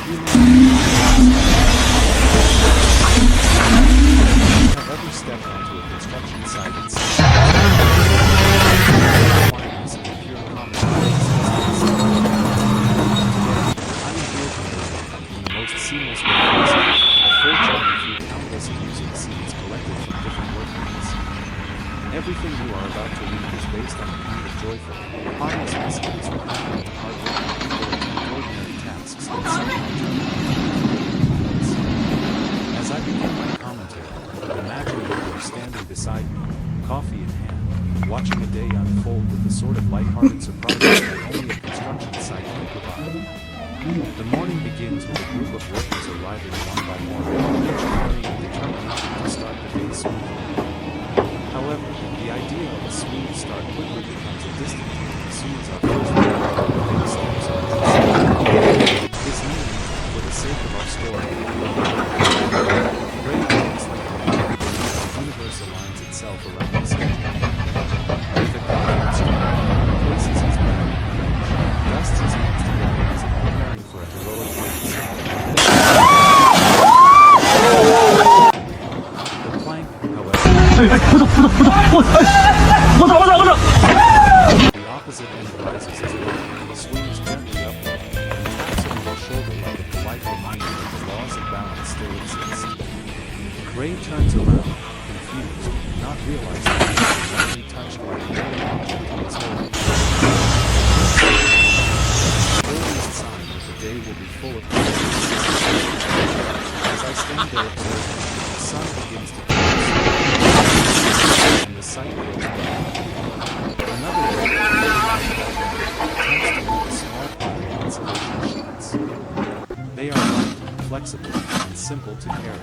Have ever stepped onto a construction site and seen pure common I'm here to in the most seamless way possible, a full journey through countless amusing scenes collected from different workplaces. Everything you are about to read is based on a kind of joyful, harmless mysteries that happen in hard-working people and ordinary tasks that somehow turn out to be moments. As I begin my commentary, imagine that you are standing beside me, coffee in hand, watching a day unfold with the sort of light-hearted surprises that only a construction site can provide. The morning begins with a group of workers arriving one by one, each carrying a determination to start the day smoothly. However, the idea of a smooth start quickly becomes a distant dream as soon as our first worker steps on his name, for the sake of our story. Great things like the universe aligns itself around the schedule. With a confident stride, he places his bag on the bench, dusts his hands together as if preparing for a heroic race. The plank, however, the opposite end rises as well, swings gently upward, and taps him on the shoulder like a polite reminder that the laws of balance still exist. Gray turns around, confused, not realizing that he is lightly touched by the yellow object he is holding. The earliest sign that the day will be full of pleasures. As I stand there observing, the sun begins to and the sight grows bright. Another way attempts to make a small pile of insulation sheets. They are light, flexible, and simple to carry.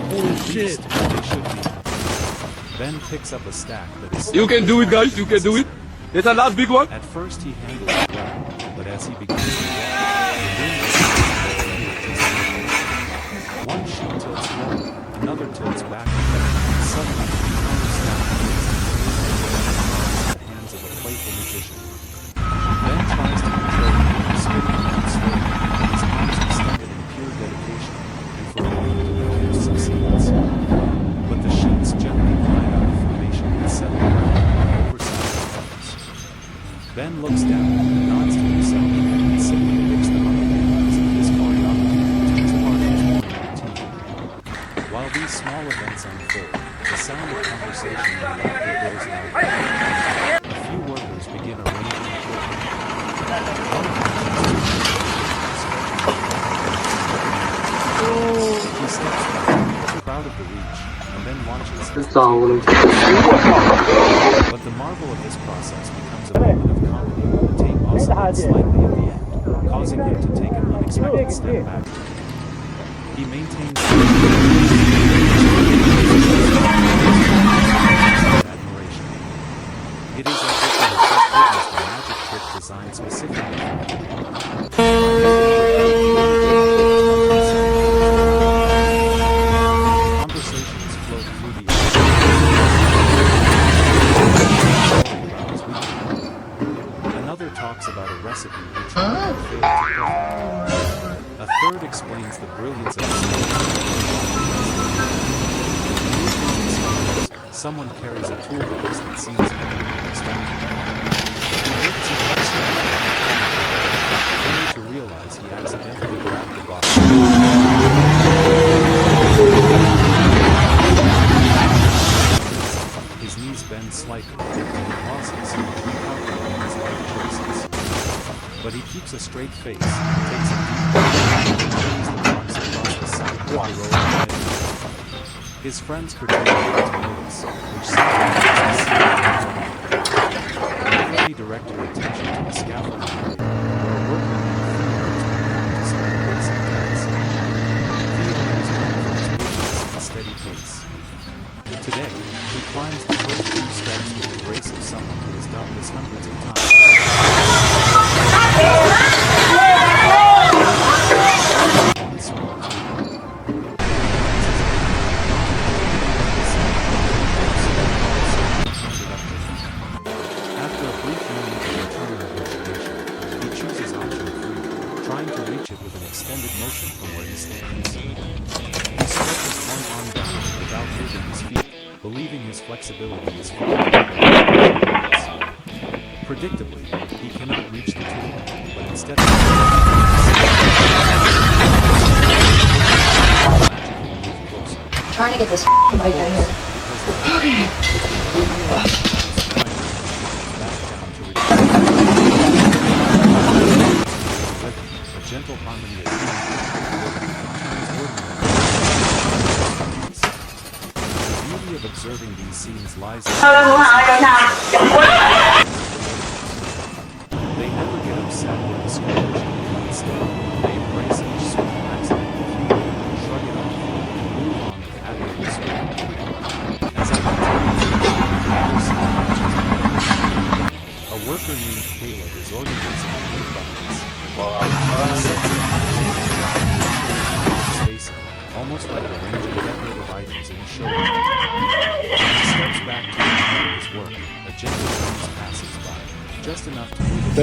Holy shit! They should be. Ben picks up a stack that is... You can do it, guys. You can do it. There's a last big one. At first he handles it well, but as he begins to walk, the wind is one sheet tilts forward, another tilts back, and suddenly the entire stack the hands of a playful magician. Ben tries to control it, spinning around slowly, his arms extended in pure dedication, and for a moment he succeeds. But the sheets gently glide out of formation and settle around oversized heavens. Ben looks down, nods to himself, and simply picks them up again as if this choreography becomes part of his morning routine. While these small events unfold, the sound of conversation and laughter grows louder. A few workers begin arranging equipment. He steps back, proud of the reach, and then launches. But the marvel of this process becomes a moment of comedy when the tape oscillates slightly at the end, causing him to take an unexpected step back. He maintains admiration. It is as if he has just witnessed a magic trick designed specifically for him. Conversations flow through the air. Another talks about a recipe he tried and failed to perfect. A third explains the brilliance of someone carries a toolbox that seems unexpected. Only to realize he accidentally grabbed the box. His knees bend slightly, and he pauses, recalculating his life choices. But he keeps a straight face, takes a deep breath, and carries the box across the side of the road ahead. His friends pretend not to notice, which sometimes they direct your attention to the scaffolding area, where a workman to start a basic task. Theo is known for his patience and steady pace. Today, he climbs the first few steps with the grace of someone who has done this hundreds of times. One small after a brief moment of internal investigation, he chooses extended motion from where he stands. He stretches one arm down without moving his feet, believing his flexibility is far greater than his limits. Predictably, he cannot reach the tool, but instead of trying to get this bike out here. A gentle harmony of the beauty of observing these scenes lies in they never get upset or discouraged. Instead, they embrace each small accident with humor, shrug it off, and move on with admirable spirit. As I continue, a worker named Caleb is organizing the wood buckets. Spacing, almost like arranging decorative items in a showroom. As he steps back to enjoy his work, a gentle breeze passes by, just enough to move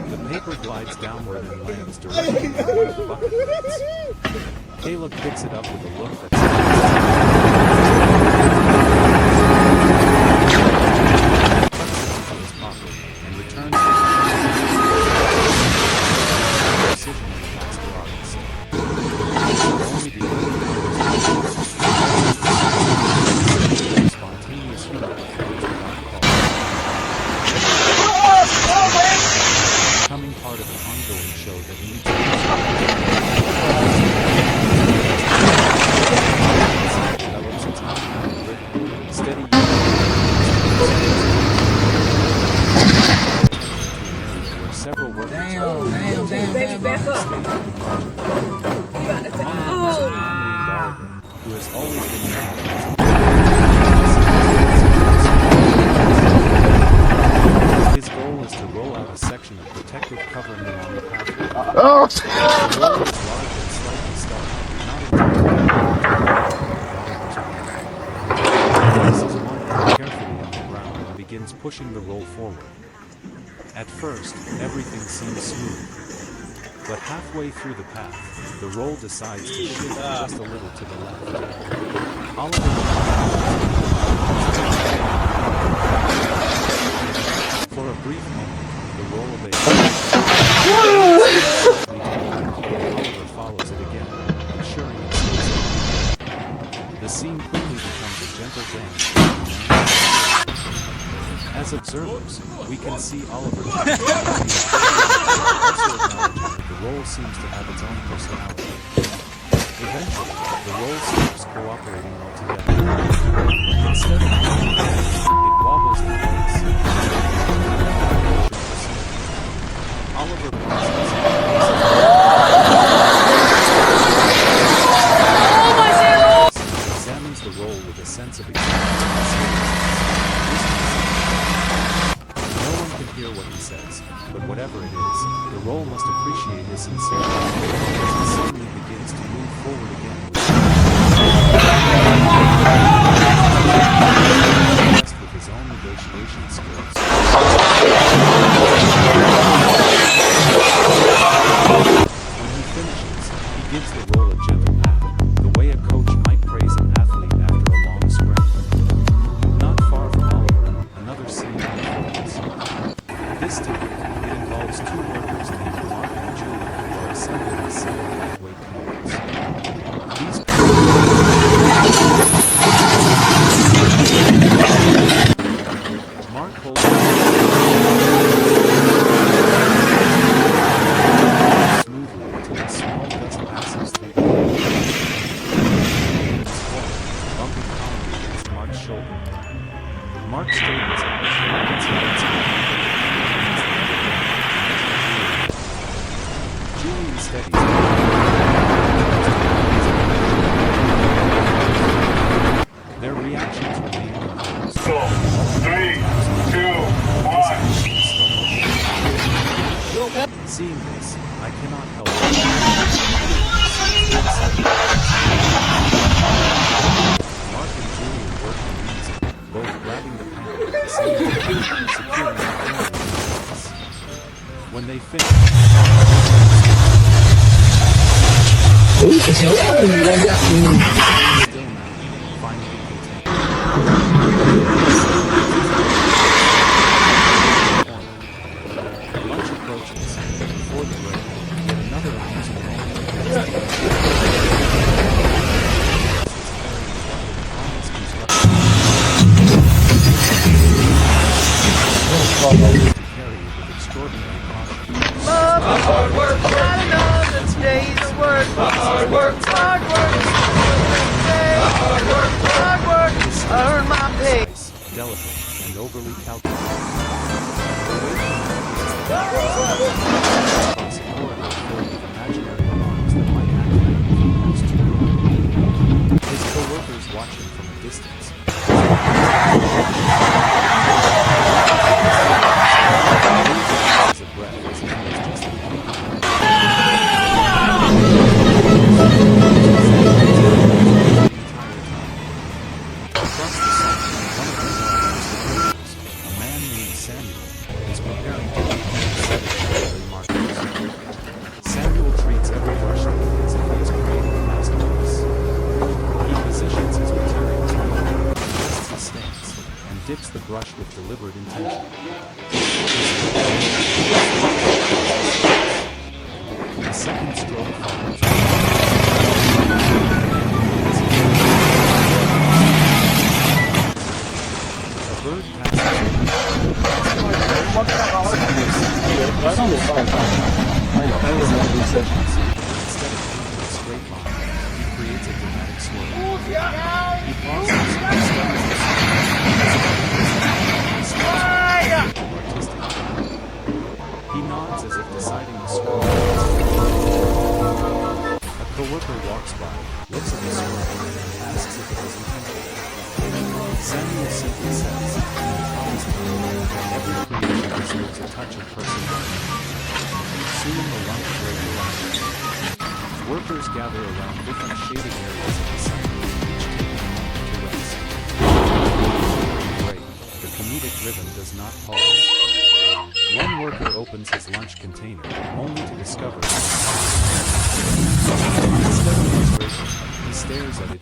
the paper glides downward and lands directly on one of the bucket plates. Caleb picks it up with a look that tucks it into his pocket and returns to precision of the master artist. Only the spontaneous humor flows without call. Becoming part of an ongoing show that needs to develops its own rhythm, steady where several workers who has always been his goal is to roll out a section of protective covering along the pathway. The roll is large and slightly stark, not entirely places one hand carefully on the ground and begins pushing the roll forward. At first, everything seems smooth. But halfway through the path, the roll decides to shift just a little to the left. Oliver for a brief moment, the roll obeys. Oliver follows it again, ensuring it stays on. The scene quickly becomes a gentle dance. As observers, we can see Oliver also acknowledging that the roll seems to have its own personality. Eventually, the roll stops cooperating altogether. Instead of it wobbles in place. Oliver examines the roll with a sense of excitement. No one can hear what he says, but whatever it is, the roll must appreciate his sincerity as he suddenly begins to move forward again with his own negotiation skills. When he finishes, he gives the roll a gentle pat, the way a coach might praise an athlete after a long sprint. Not far from Oliver, another scene unfolds. This time, it involves two workers named Mark and Julie who are assembling a set of lightweight cars. These Mark holds smoothly until a small dust passes through the bumping calmly against Mark's shoulder. Mark straightens up and hits Julian steadies. Their reactions remain composed. 3, 2, 1. Seeing this, I cannot help Mark and Julian work in unison, both grabbing the panel at the same time, securing the panel. When they finish, still now, finally contained. Lunch approaches, before the break, yet another amusing moment begins to carry with extraordinary caution. Hard work, not another day's work. Hard work, hard work. Hard work, hard work. Earn my pay. Precise, delicate, and overly calculated. Across a corridor filled with imaginary alarms that might activate if he moves too low. His co-workers watch him from a distance. His breath as he knows just the Across the site, one of the workers, a man named Samuel, is preparing to leave the secondary markers. Samuel treats every brush as if he is creating a masterpiece. He positions his materials well, adjusts his stance, and dips the brush with deliberate intention. A second stroke follows. A bird Instead of painting a straight line, he creates a dramatic swirl. He pauses and studies the artistic ground. He nods as if deciding the swirl. A co-worker walks by, looks at the swirl, and asks if it was intentional. Samuel simply says, in the calmest tone, that every creation deserves a touch of personality. Soon the lunch break arrives. Workers gather around different shaded areas of the site, each taking a moment to rest. During the break, the comedic rhythm does not pause. One worker opens his lunch container, only to discover that instead of frustration, he stares at it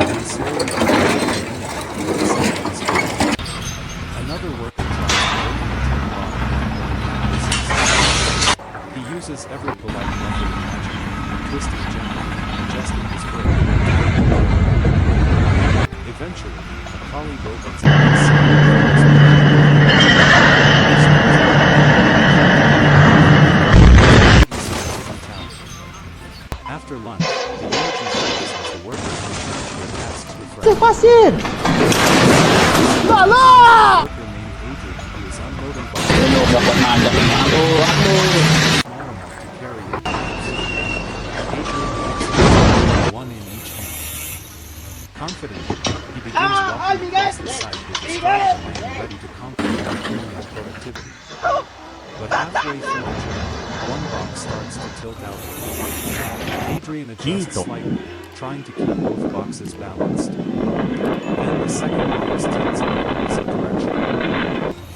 and slowly another worker tries to open the tin bottle. He uses every polite method imaginable, twisting gently, adjusting his grip. Eventually, a colleague opens it and after lunch, the energy shifts as the workers return to their tasks refreshed. The worker named Adrian, who is unloading boxes small enough to carry it. Adrian walks one in each hand. Confidently, he begins walking across the site with the stride of a man ready to conquer without human productivity. But halfway through the journey, one box starts to tilt outward. Adrian adjusts slightly, trying to keep both boxes balanced. Then the second box tilts in the opposite direction.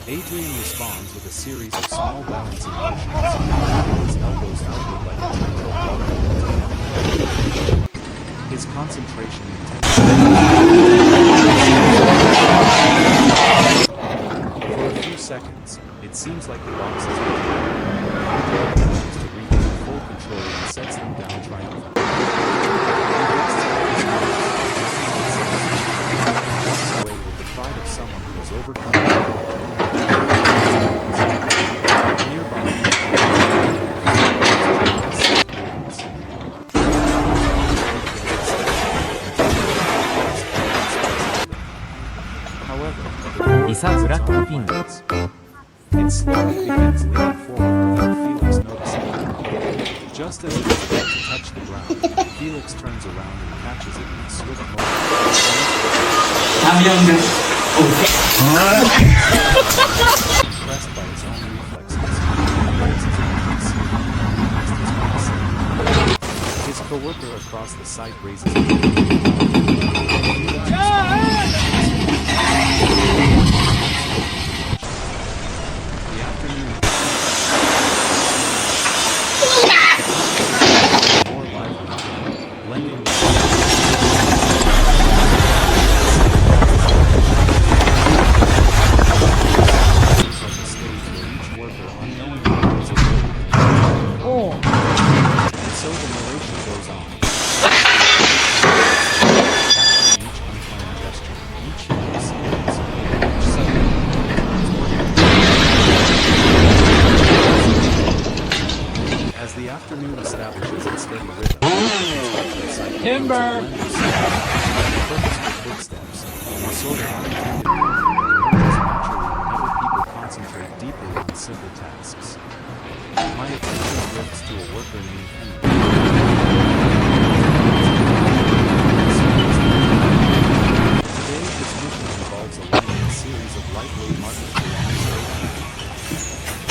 Adrian responds with a series of small balancing motions, moving his elbows outward like a gentle ball. His concentration for a few seconds, it seems like the boxes are Adrian manages to regain full control and sets them down triumphantly. He walks away with the pride of someone who has overcome it slowly begins leaning forward without Felix noticing. Just as it is about to touch the ground, Felix turns around and catches it in a swift motion. Impressed by his own reflexes, he raises it and his co-worker across the site raises The afternoon afternoon establishes its steady rhythm. Timber! Purposeful footsteps, and the sort of unintended conflict emerges naturally whenever people concentrate deeply on simple tasks. My attention drifts to a worker named Henry. Today, his mission involves aligning a series of lightweight markers along his road.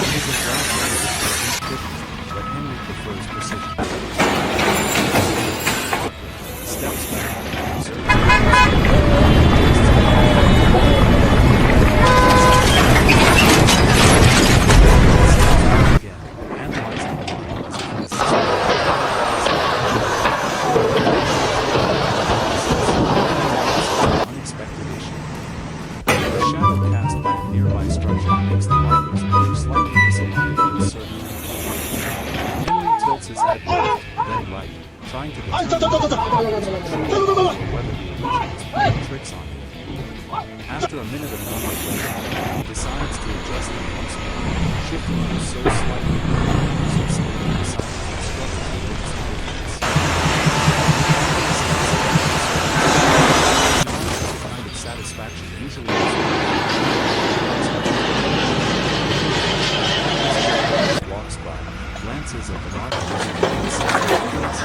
His exact language is encrypted, but Henry prefers precision. Steps back, observes again, analyzing the line as if he is unexpected issue. The shadow cast by a nearby structure makes the markers appear slightly misaligned in a certain angle. Henry tilts his head left, then right, trying to determine whether the illusion is playing tricks on him. After a minute of contemplation, he decides to adjust them once more, shifting them so slightly that the markers are standing beside him and struggle to notice the difference. The kind of satisfaction usually walks by, glances at the markers, and says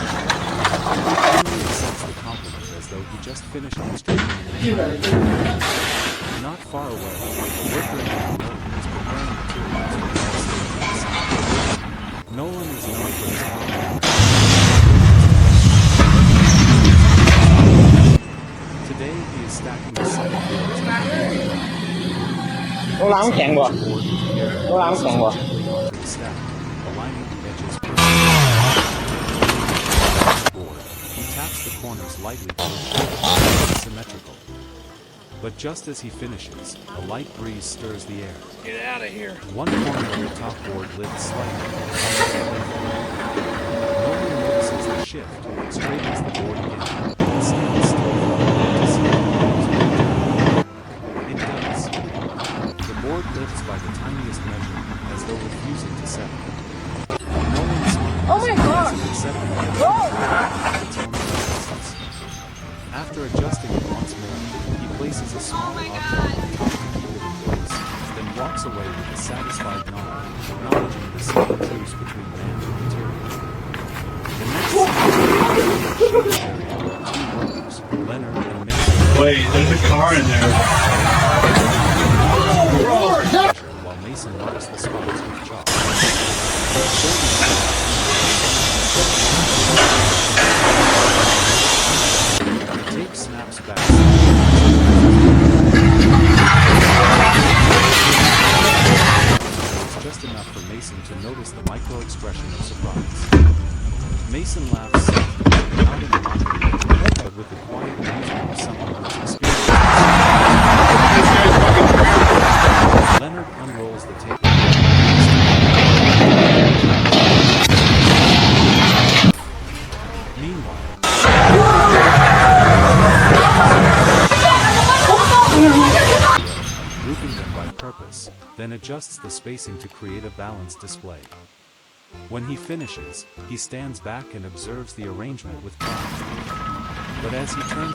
Henry accepts the compliment as though he just finished constructing an Not far away, a worker named Nolan is preparing materials for the next stage of the site. Nolan is known for his confidence. Today, he is stacking the set of boards on the stack, aligning the edges board. He taps the corners lightly to ensure that it's symmetrical. But just as he finishes, a light breeze stirs the air. Get out of here! One corner of the top board lifts slightly. Nolan notices the shift, straightens the board again, and stands still to see if it goes. It does. The board lifts by the tiniest measure, as though refusing to settle. Nolan smiles. Oh my God! Accepting the its own preferences. After adjusting it once more, he places a small object on top to keep it in place, then walks away with a satisfied nod, acknowledging the simple truce between man and material. The next scene is two workers, Leonard and Mason. Wait, there's a car in there. While Mason marks the spots with chalk. The tape snaps back. It's just enough for Mason to notice the micro-expression of surprise. Mason laughs softly, not in a mockery, but with the quiet amusement of someone who has experienced it. Leonard unrolls the tape. Meanwhile, grouping them by purpose, then adjusts the spacing to create a balanced display. When he finishes, he stands back and observes the arrangement with pride. But as he turns